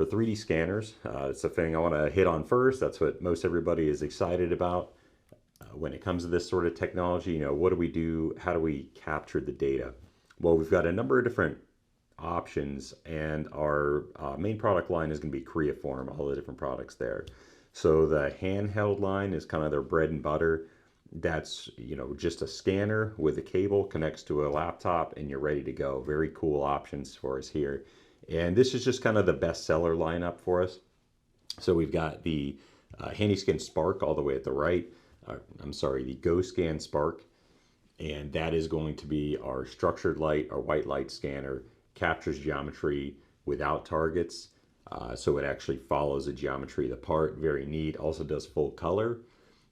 for 3D scanners. It's the thing I want to hit on first. That's what most everybody is excited about when it comes to this sort of technology. What do we do? How do we capture the data? Well, we've got a number of different options, and our main product line is going to be Creaform, all the different products there. So the handheld line is kind of their bread and butter. That's, just a scanner with a cable, connects to a laptop, and you're ready to go. Very cool options for us here. And this is just kind of the best seller lineup for us. So we've got the HandyScan Spark all the way at the right. I'm sorry, the GoScan Spark. And that is going to be our structured light, our white light scanner, captures geometry without targets. So it actually follows the geometry of the part. Very neat. Also does full color.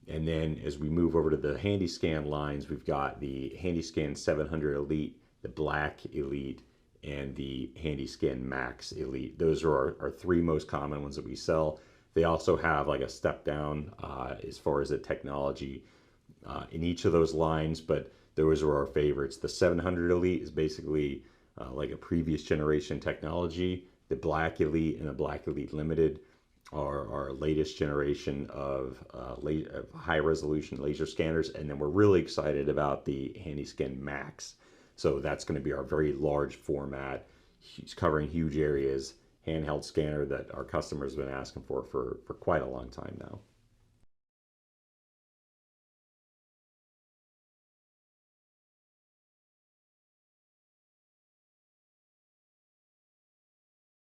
And then as we move over to the HandyScan lines, we've got the HandyScan 700 Elite, the Black Elite, and the HandyScan Max Elite. Those are our three most common ones that we sell. They also have like a step down as far as the technology in each of those lines, but those are our favorites. The 700 Elite is basically like a previous generation technology. The Black Elite and the Black Elite Limited are our latest generation of high resolution laser scanners. And then we're really excited about the HandyScan Max. So that's going to be our very large format, covering huge areas, handheld scanner that our customers have been asking for quite a long time now.